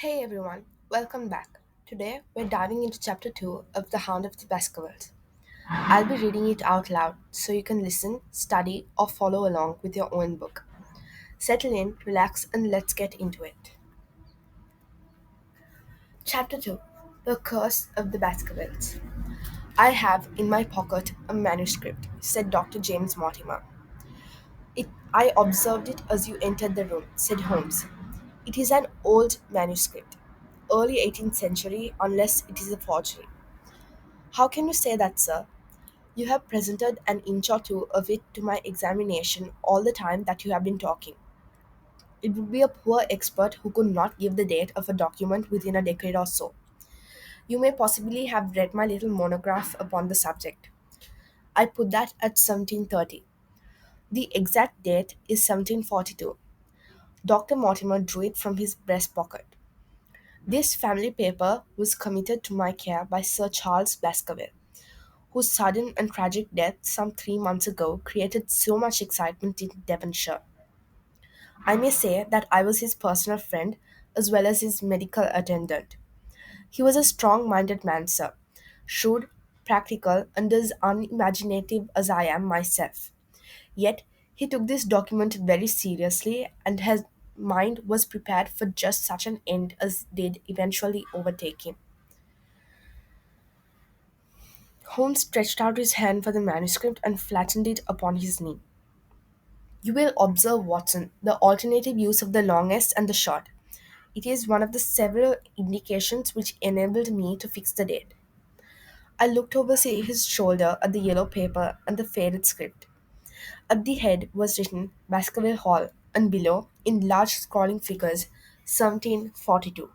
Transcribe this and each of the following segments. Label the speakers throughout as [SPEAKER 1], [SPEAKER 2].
[SPEAKER 1] Hey everyone, welcome back. Today we're diving into chapter 2 of The Hound of the Baskervilles. I'll be reading it out loud so you can listen, study, or follow along with your own book. Settle in, relax, and let's get into it. Chapter 2 The Curse of the Baskervilles. I have in my pocket a manuscript, said Dr. James Mortimer. I observed it as you entered the room, said Holmes. It is an old manuscript, early 18th century, unless it is a forgery. How can you say that, sir? You have presented an inch or two of it to my examination all the time that you have been talking. It would be a poor expert who could not give the date of a document within a decade or so. You may possibly have read my little monograph upon the subject. I put that at 1730. The exact date is 1742. Dr. Mortimer drew it from his breast pocket. This family paper was committed to my care by Sir Charles Baskerville, whose sudden and tragic death some 3 months ago created so much excitement in Devonshire. I may say that I was his personal friend as well as his medical attendant. He was a strong minded man, sir, shrewd, practical, and as unimaginative as I am myself. Yet, he took this document very seriously, and his mind was prepared for just such an end as did eventually overtake him. Holmes stretched out his hand for the manuscript and flattened it upon his knee. You will observe, Watson, the alternative use of the longest and the short. It is one of the several indications which enabled me to fix the date. I looked over his shoulder at the yellow paper and the faded script. At the head was written Baskerville Hall, and below, in large scrawling figures, 1742.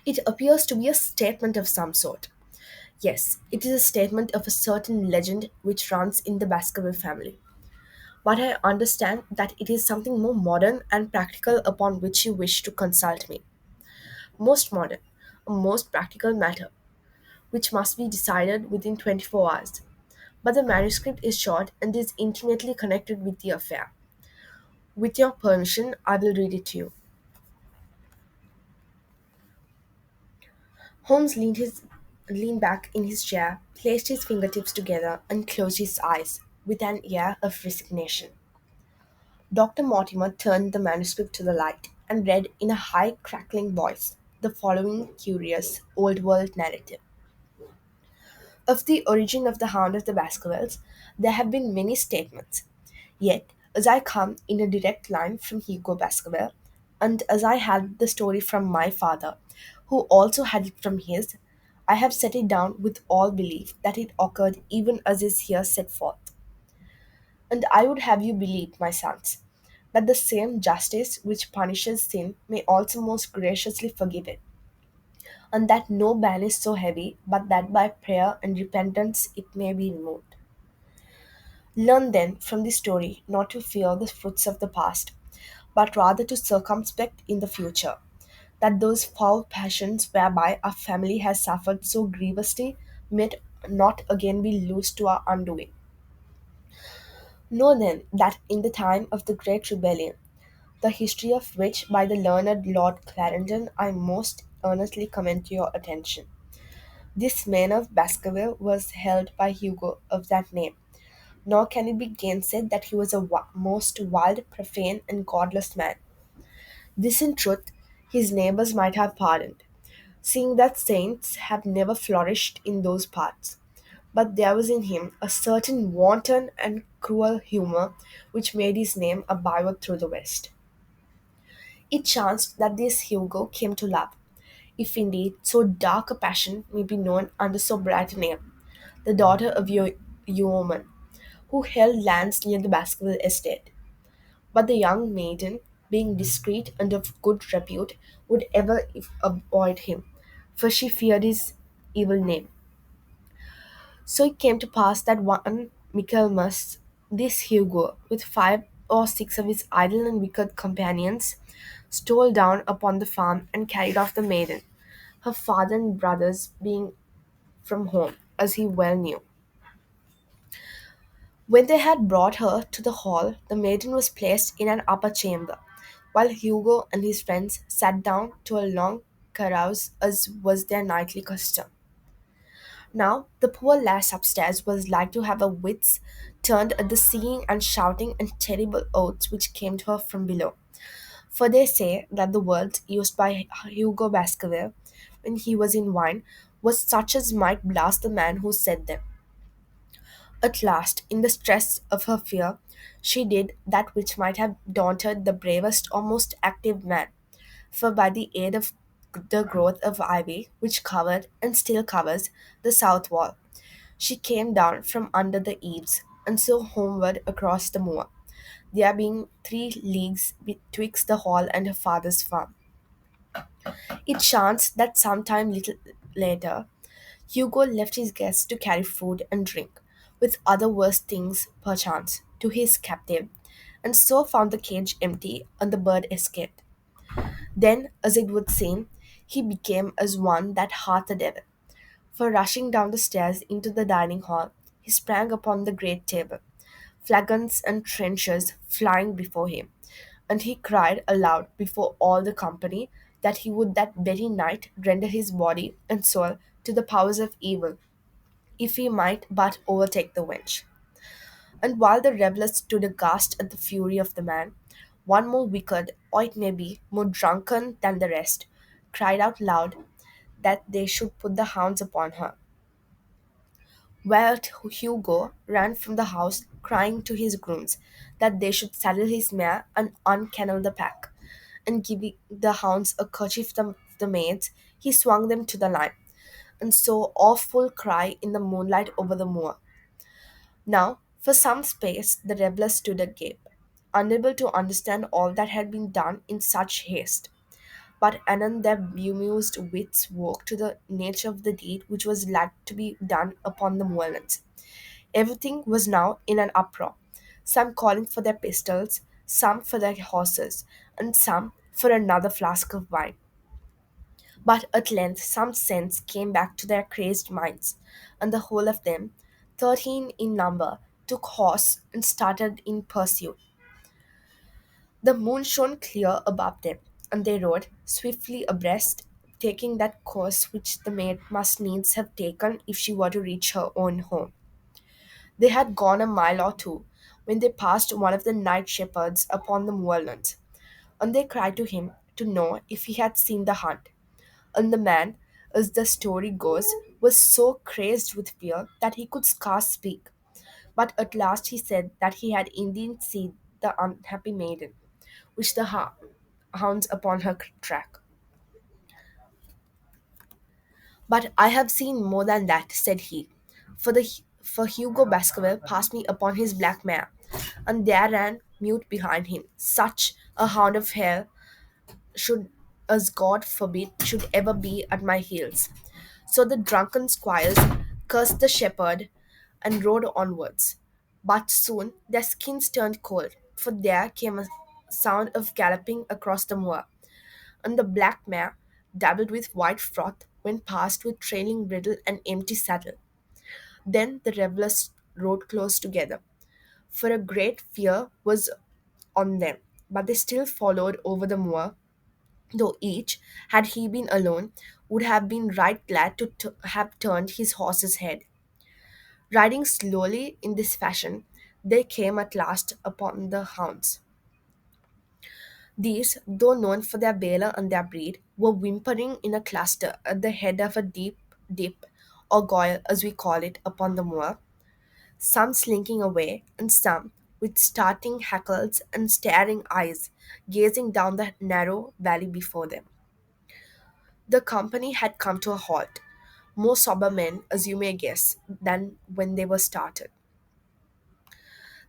[SPEAKER 1] It appears to be a statement of some sort. Yes, it is a statement of a certain legend which runs in the Baskerville family. But I understand that it is something more modern and practical upon which you wish to consult me. Most modern, a most practical matter, which must be decided within 24 hours. But the manuscript is short and is intimately connected with the affair. With your permission, I will read it to you. Holmes leaned back in his chair, placed his fingertips together, and closed his eyes with an air of resignation. Dr. Mortimer turned the manuscript to the light and read in a high, crackling voice the following curious, old world narrative. Of the origin of the Hound of the Baskervilles, there have been many statements. Yet, as I come in a direct line from Hugo Baskerville, and as I had the story from my father, who also had it from his, I have set it down with all belief that it occurred even as is here set forth. And I would have you believe, my sons, that the same justice which punishes sin may also most graciously forgive it, and that no ban is so heavy but that by prayer and repentance it may be removed. Learn then from this story not to fear the fruits of the past, but rather to circumspect in the future, that those foul passions whereby our family has suffered so grievously may not again be loosed to our undoing. Know then that in the time of the Great Rebellion, the history of which by the learned Lord Clarendon I most earnestly commend to your attention. This man of Baskerville was held by Hugo of that name, nor can it be gainsaid that he was a most wild, profane, and godless man. This in truth his neighbours might have pardoned, seeing that saints have never flourished in those parts. But there was in him a certain wanton and cruel humour which made his name a byword through the West. It chanced that this Hugo came to love, if indeed so dark a passion may be known under so bright a name, the daughter of your yeoman, who held lands near the Baskerville estate. But the young maiden, being discreet and of good repute, would ever avoid him, for she feared his evil name. So it came to pass that one Michaelmas, this Hugo, with 5 or 6 of his idle and wicked companions, stole down upon the farm and carried off the maiden, her father and brothers being from home, as he well knew. When they had brought her to the hall, the maiden was placed in an upper chamber, while Hugo and his friends sat down to a long carouse as was their nightly custom. Now, the poor lass upstairs was like to have her wits turned at the seeing and shouting and terrible oaths which came to her from below. For they say that the words used by Hugo Baskerville when he was in wine was such as might blast the man who said them. At last, in the stress of her fear, she did that which might have daunted the bravest or most active man, for by the aid of the growth of ivy which covered and still covers the south wall, she came down from under the eaves, and so homeward across the moor, there being 3 leagues betwixt the hall and her father's farm. It chanced that some time little later, Hugo left his guests to carry food and drink, with other worse things perchance, to his captive, and so found the cage empty and the bird escaped. Then, as it would seem, he became as one that hath a devil. For rushing down the stairs into the dining hall, he sprang upon the great table, flagons and trenchers flying before him, and he cried aloud before all the company that he would that very night render his body and soul to the powers of evil, if he might but overtake the wench. And while the revellers stood aghast at the fury of the man, one more wicked, or it may be more drunken than the rest, cried out loud that they should put the hounds upon her. Whereat Hugo ran from the house, crying to his grooms that they should saddle his mare and unkennel the pack, and giving the hounds a kerchief of the maids, he swung them to the line, and so awful cry in the moonlight over the moor. Now, for some space, the revellers stood agape, unable to understand all that had been done in such haste. But anon their bemused wits woke to the nature of the deed which was like to be done upon the moorlands. Everything was now in an uproar, some calling for their pistols, some for their horses, and some for another flask of wine. But at length some sense came back to their crazed minds, and the whole of them, 13 in number, took horse and started in pursuit. The moon shone clear above them, and they rode swiftly abreast, taking that course which the maid must needs have taken if she were to reach her own home. They had gone a mile or two when they passed one of the night shepherds upon the moorlands, and they cried to him to know if he had seen the hunt. And the man, as the story goes, was so crazed with fear that he could scarce speak. But at last he said that he had indeed seen the unhappy maiden, which the hounds upon her track. But I have seen more than that, said he. For Hugo Baskerville passed me upon his black mare, and there ran mute behind him such a hound of hell should as God forbid should ever be at my heels. So the drunken squires cursed the shepherd and rode onwards. But soon their skins turned cold, for there came a sound of galloping across the moor, and the black mare, dabbled with white froth, went past with trailing bridle and empty saddle. Then the revellers rode close together, for a great fear was on them, but they still followed over the moor, though each, had he been alone, would have been right glad to have turned his horse's head. Riding slowly in this fashion, they came at last upon the hounds. These, though known for their valor and their breed, were whimpering in a cluster at the head of a deep dip, or goyle as we call it, upon the moor, some slinking away, and some, with starting hackles and staring eyes, gazing down the narrow valley before them. The company had come to a halt, more sober men, as you may guess, than when they were started.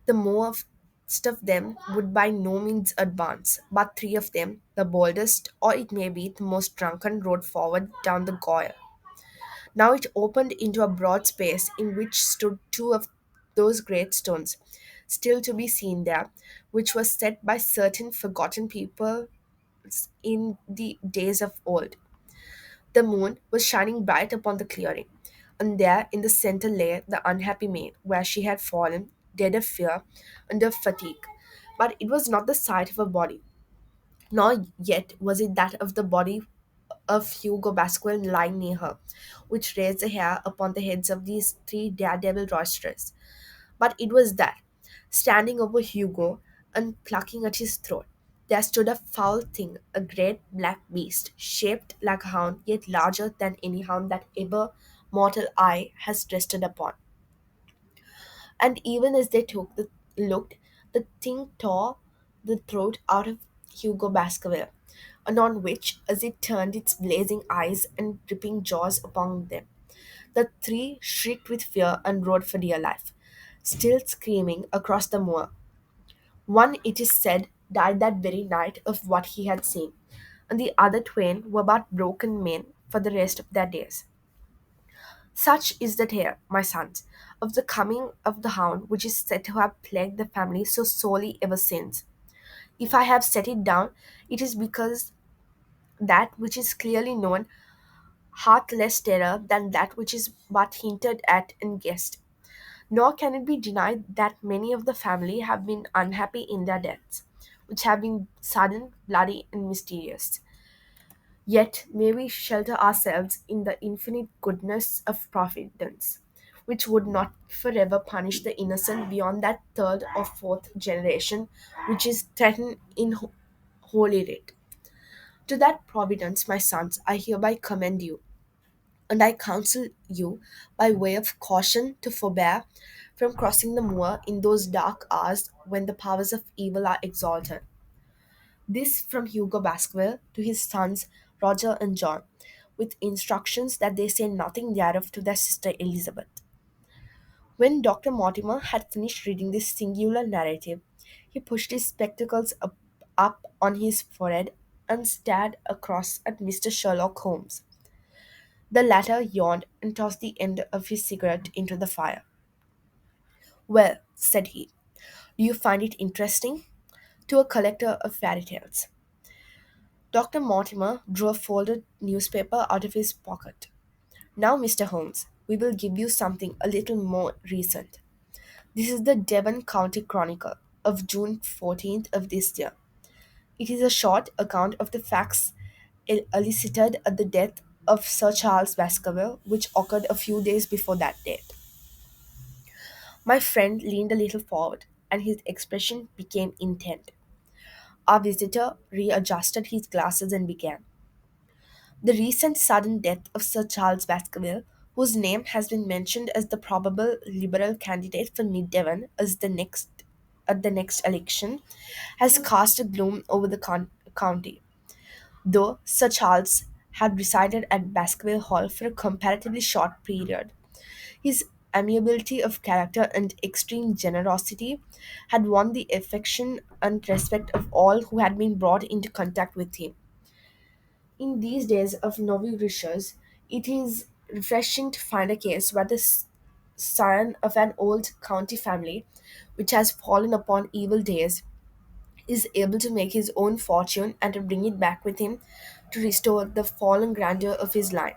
[SPEAKER 1] The most of them would by no means advance, but 3 of them, the boldest, or it may be the most drunken, rode forward down the goyle. Now it opened into a broad space in which stood 2 of those great stones, still to be seen there, which was set by certain forgotten people in the days of old. The moon was shining bright upon the clearing, and there in the centre lay the unhappy maid, where she had fallen, dead of fear and of fatigue. But it was not the sight of a body, Nor yet was it that of the body of Hugo Baskerville lying near her, which raised the hair upon the heads of these three daredevil roisterers. But it was that, standing over Hugo and plucking at his throat, there stood a foul thing, a great black beast, shaped like a hound, yet larger than any hound that ever mortal eye has rested upon. And even as they looked, the thing tore the throat out of Hugo Baskerville, and on which, as it turned its blazing eyes and dripping jaws upon them, the three shrieked with fear and rode for dear life, still screaming across the moor. One, it is said, died that very night of what he had seen, and the other twain were but broken men for the rest of their days. Such is the tale, my sons, of the coming of the hound which is said to have plagued the family so sorely ever since. If I have set it down, it is because that which is clearly known hath less terror than that which is but hinted at and guessed. Nor can it be denied that many of the family have been unhappy in their deaths, which have been sudden, bloody, and mysterious. Yet may we shelter ourselves in the infinite goodness of Providence, which would not forever punish the innocent beyond that third or fourth generation which is threatened in Holy Writ. To that Providence, my sons, I hereby commend you, and I counsel you, by way of caution, to forbear from crossing the moor in those dark hours when the powers of evil are exalted. This from Hugo Baskerville to his sons Roger and John, with instructions that they say nothing thereof to their sister Elizabeth. When Dr. Mortimer had finished reading this singular narrative, he pushed his spectacles up on his forehead and stared across at Mr. Sherlock Holmes. The latter yawned and tossed the end of his cigarette into the fire. Well, said he, do you find it interesting? To a collector of fairy tales. Dr. Mortimer drew a folded newspaper out of his pocket. Now, Mr. Holmes, we will give you something a little more recent. This is the Devon County Chronicle of June 14th of this year. It is a short account of the facts elicited at the death of Sir Charles Baskerville, which occurred a few days before that date. My friend leaned a little forward, and his expression became intent. Our visitor readjusted his glasses and began. The recent sudden death of Sir Charles Baskerville, whose name has been mentioned as the probable Liberal candidate for Mid Devon as the next election, has cast a gloom over the county. Though Sir Charles had resided at Baskerville Hall for a comparatively short period, his amiability of character and extreme generosity had won the affection and respect of all who had been brought into contact with him. In these days of novel riches, it is refreshing to find a case where the son of an old county family, which has fallen upon evil days, is able to make his own fortune and to bring it back with him to restore the fallen grandeur of his line.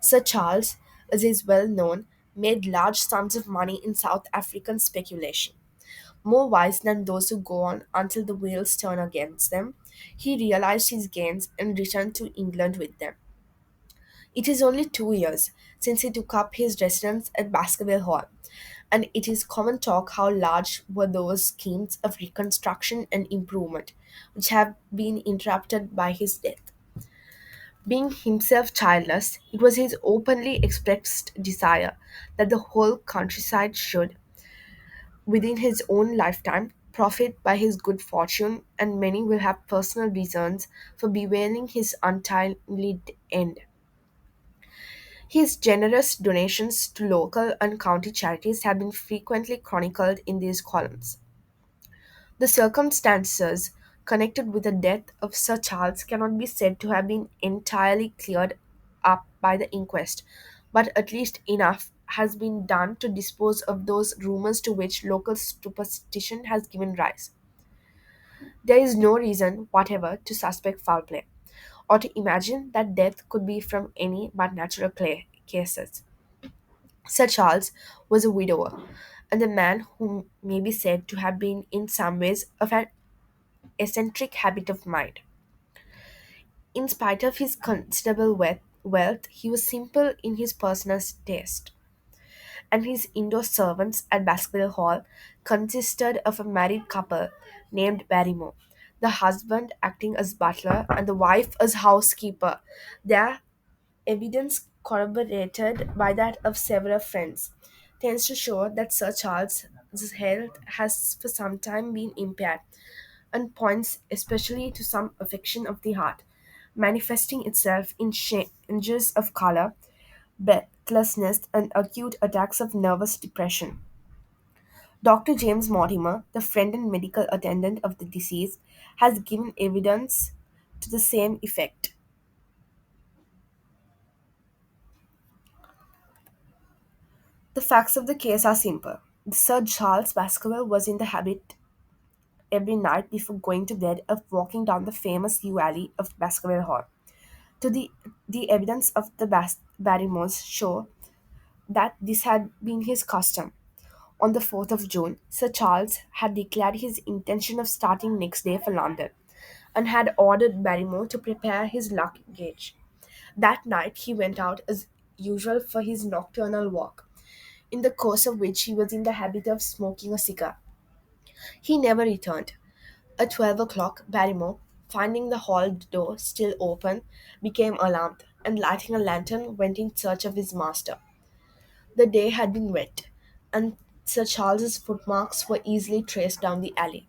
[SPEAKER 1] Sir Charles, as is well known, made large sums of money in South African speculation. More wise than those who go on until the wheels turn against them, he realized his gains and returned to England with them. It is only 2 years since he took up his residence at Baskerville Hall, and it is common talk how large were those schemes of reconstruction and improvement which have been interrupted by his death. Being himself childless, it was his openly expressed desire that the whole countryside should, within his own lifetime, profit by his good fortune, and many will have personal reasons for bewailing his untimely end. His generous donations to local and county charities have been frequently chronicled in these columns. The circumstances connected with the death of Sir Charles cannot be said to have been entirely cleared up by the inquest, but at least enough has been done to dispose of those rumors to which local superstition has given rise. There is no reason whatever to suspect foul play, or to imagine that death could be from any but natural cases. Sir Charles was a widower, and a man who may be said to have been in some ways of an eccentric habit of mind. In spite of his considerable wealth, he was simple in his personal taste, and his indoor servants at Baskerville Hall consisted of a married couple named Barrymore, the husband acting as butler and the wife as housekeeper. Their evidence, corroborated by that of several friends, tends to show that Sir Charles's health has for some time been impaired, and points especially to some affection of the heart, manifesting itself in changes of color, breathlessness, and acute attacks of nervous depression. Dr. James Mortimer, the friend and medical attendant of the deceased, has given evidence to the same effect. The facts of the case are simple. Sir Charles Baskerville was in the habit every night before going to bed of walking down the famous yew alley of Baskerville Hall. To the evidence of the Barrymores show that this had been his custom. On the 4th of June, Sir Charles had declared his intention of starting next day for London and had ordered Barrymore to prepare his luggage. That night he went out as usual for his nocturnal walk, in the course of which he was in the habit of smoking a cigar. He never returned. At 12 o'clock, Barrymore, finding the hall door still open, became alarmed, and lighting a lantern, went in search of his master. The day had been wet, and Sir Charles's footmarks were easily traced down the alley.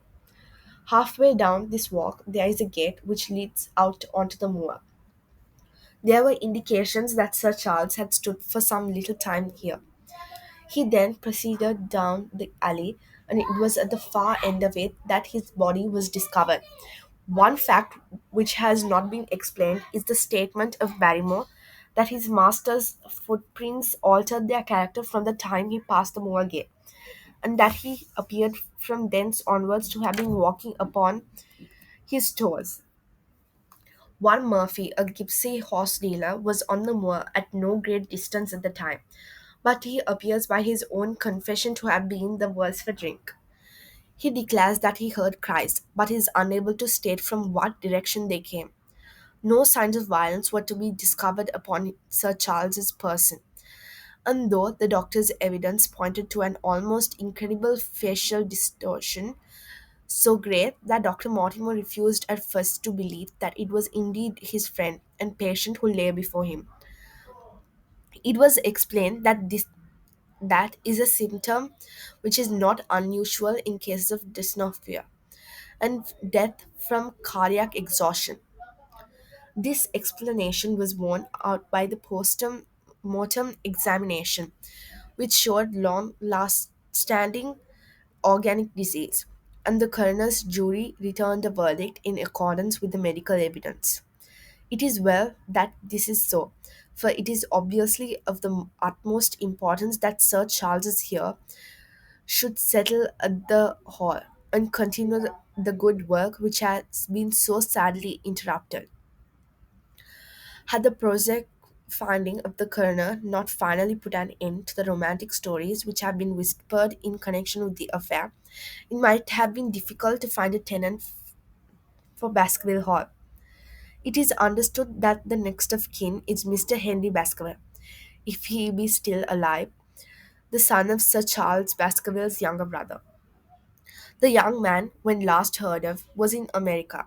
[SPEAKER 1] Halfway down this walk, there is a gate which leads out onto the moor. There were indications that Sir Charles had stood for some little time here. He then proceeded down the alley, and it was at the far end of it that his body was discovered. One fact which has not been explained is the statement of Barrymore that his master's footprints altered their character from the time he passed the moor gate, and that he appeared from thence onwards to have been walking upon his toes. One Murphy, a gipsy horse dealer, was on the moor at no great distance at the time, but he appears by his own confession to have been the worse for drink. He declares that he heard cries, but is unable to state from what direction they came. No signs of violence were to be discovered upon Sir Charles's person, and though the doctor's evidence pointed to an almost incredible facial distortion, so great that Dr. Mortimer refused at first to believe that it was indeed his friend and patient who lay before him. It was explained that that is a symptom which is not unusual in cases of dysnorphia and death from cardiac exhaustion. This explanation was borne out by the post-mortem examination, which showed long-standing organic disease, and the coroner's jury returned a verdict in accordance with the medical evidence. It is well that this is so, for it is obviously of the utmost importance that Sir Charles is here should settle at the hall and continue the good work which has been so sadly interrupted. Had the project finding of the coroner not finally put an end to the romantic stories which have been whispered in connection with the affair, it might have been difficult to find a tenant for Baskerville Hall. It is understood that the next of kin is Mr. Henry Baskerville, if he be still alive, the son of Sir Charles Baskerville's younger brother. The young man, when last heard of, was in America,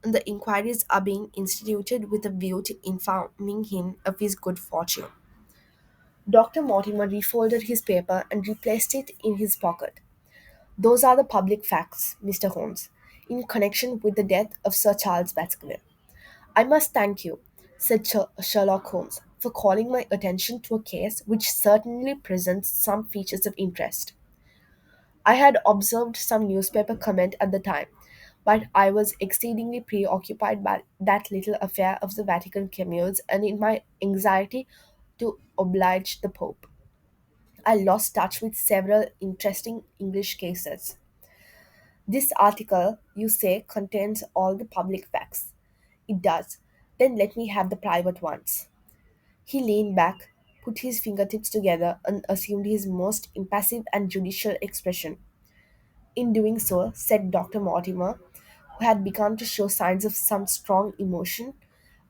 [SPEAKER 1] and the inquiries are being instituted with a view to informing him of his good fortune. Dr. Mortimer refolded his paper and replaced it in his pocket. Those are the public facts, Mr. Holmes, in connection with the death of Sir Charles Baskerville. I must thank you, said Sherlock Holmes, for calling my attention to a case which certainly presents some features of interest. I had observed some newspaper comment at the time, but I was exceedingly preoccupied by that little affair of the Vatican cameos and in my anxiety to oblige the Pope. I lost touch with several interesting English cases. This article, you say, contains all the public facts. It does. Then let me have the private ones. He leaned back, put his fingertips together, and assumed his most impassive and judicial expression. In doing so, said Dr. Mortimer, who had begun to show signs of some strong emotion,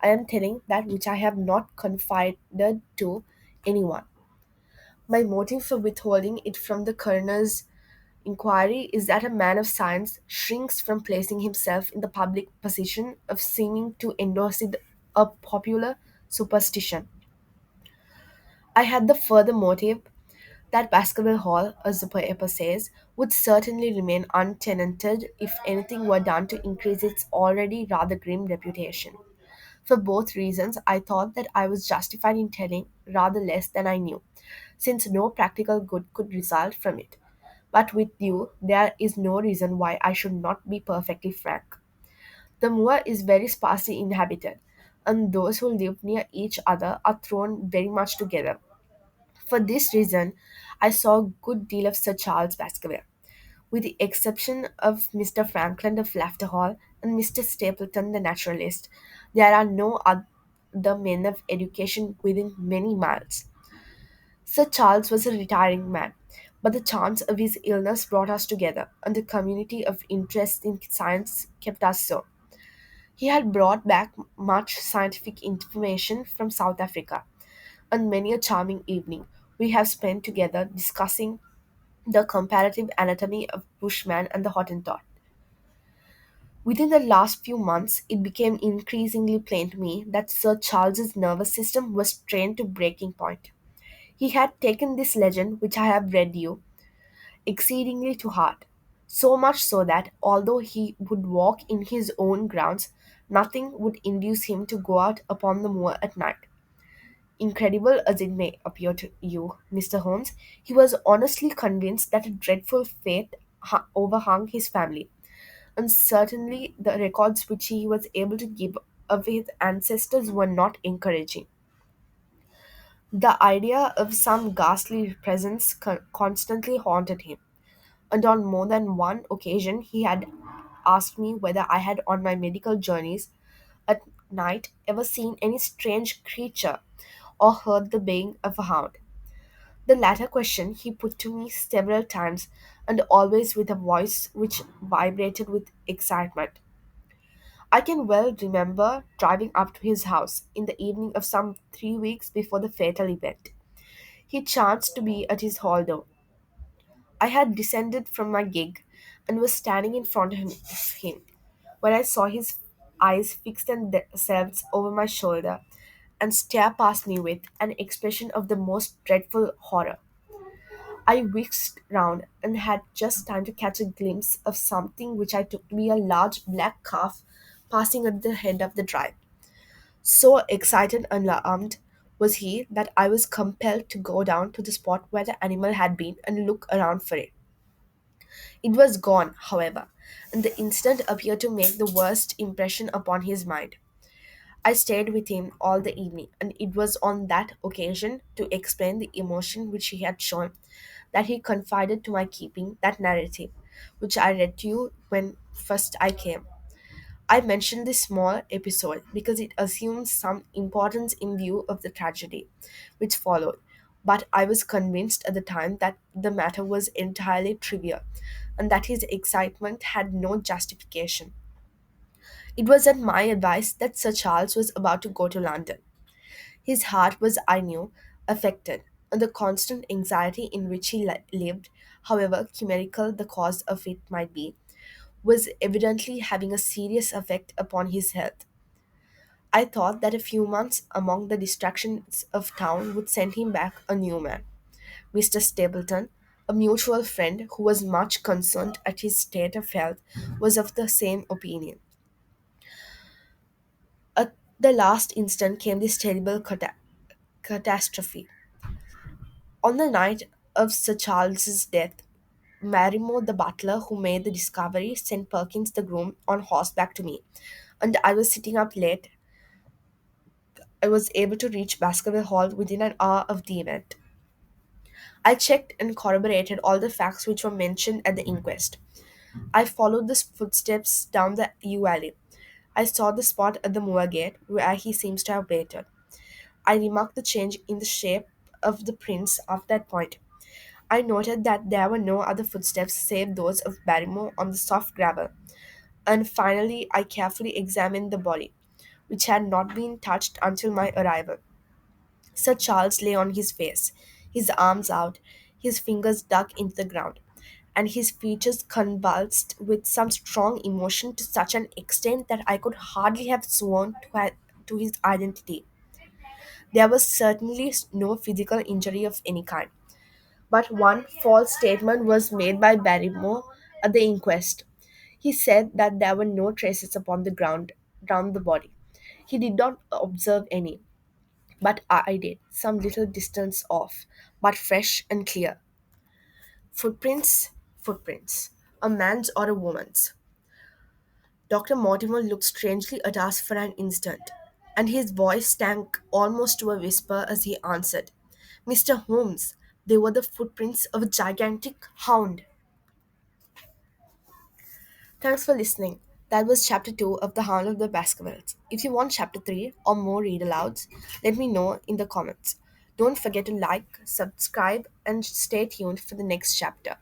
[SPEAKER 1] I am telling that which I have not confided to anyone. My motive for withholding it from the coroner's inquiry is that a man of science shrinks from placing himself in the public position of seeming to endorse a popular superstition. I had the further motive that Baskerville Hall, as the paper says, would certainly remain untenanted if anything were done to increase its already rather grim reputation. For both reasons, I thought that I was justified in telling rather less than I knew, since no practical good could result from it. But with you, there is no reason why I should not be perfectly frank. The moor is very sparsely inhabited, and those who live near each other are thrown very much together. For this reason, I saw a good deal of Sir Charles Baskerville. With the exception of Mr. Franklin of Laughter Hall and Mr. Stapleton the naturalist, there are no other men of education within many miles. Sir Charles was a retiring man, but the chance of his illness brought us together, and the community of interest in science kept us so. He had brought back much scientific information from South Africa, and many a charming evening we have spent together discussing the comparative anatomy of Bushman and the Hottentot. Within the last few months, it became increasingly plain to me that Sir Charles's nervous system was strained to breaking point. He had taken this legend, which I have read you, exceedingly to heart, so much so that although he would walk in his own grounds, nothing would induce him to go out upon the moor at night. Incredible as it may appear to you, Mr. Holmes, he was honestly convinced that a dreadful fate overhung his family, and certainly the records which he was able to give of his ancestors were not encouraging. The idea of some ghastly presence constantly haunted him, and on more than one occasion he had asked me whether I had, on my medical journeys at night, ever seen any strange creature or heard the baying of a hound. The latter question he put to me several times, and always with a voice which vibrated with excitement. I can well remember driving up to his house in the evening of some 3 weeks before the fatal event. He chanced to be at his hall door. I had descended from my gig and was standing in front of him when I saw his eyes fix themselves over my shoulder and stare past me with an expression of the most dreadful horror. I whisked round and had just time to catch a glimpse of something which I took to be a large black calf passing at the head of the drive. So excited and alarmed was he that I was compelled to go down to the spot where the animal had been and look around for it. It was gone, however, and the incident appeared to make the worst impression upon his mind. I stayed with him all the evening, and it was on that occasion, to explain the emotion which he had shown, that he confided to my keeping that narrative, which I read to you when first I came. I mention this small episode because it assumes some importance in view of the tragedy which followed, but I was convinced at the time that the matter was entirely trivial and that his excitement had no justification. It was at my advice that Sir Charles was about to go to London. His heart was, I knew, affected, and the constant anxiety in which he lived, however chimerical the cause of it might be, was evidently having a serious effect upon his health. I thought that a few months among the distractions of town would send him back a new man. Mr. Stapleton, a mutual friend who was much concerned at his state of health, was of the same opinion. At the last instant came this terrible catastrophe. On the night of Sir Charles's death, Marimo, the butler who made the discovery, sent Perkins the groom on horseback to me, and I was sitting up late. I was able to reach Baskerville Hall within an hour of the event. I checked and corroborated all the facts which were mentioned at the inquest. I followed the footsteps down the yew alley. I saw the spot at the moor gate where he seems to have waited. I remarked the change in the shape of the prints of that point. I noted that there were no other footsteps save those of Barrymore on the soft gravel. And finally, I carefully examined the body, which had not been touched until my arrival. Sir Charles lay on his face, his arms out, his fingers dug into the ground, and his features convulsed with some strong emotion to such an extent that I could hardly have sworn to his identity. There was certainly no physical injury of any kind, but one false statement was made by Barrymore at the inquest. He said that there were no traces upon the ground round the body. He did not observe any, but I did, some little distance off, but fresh and clear. Footprints, footprints, a man's or a woman's. Dr. Mortimer looked strangely at us for an instant, and his voice sank almost to a whisper as he answered, Mr. Holmes, they were the footprints of a gigantic hound. Thanks for listening. That was chapter 2 of The Hound of the Baskervilles. If you want chapter 3 or more read alouds, let me know in the comments. Don't forget to like, subscribe, and stay tuned for the next chapter.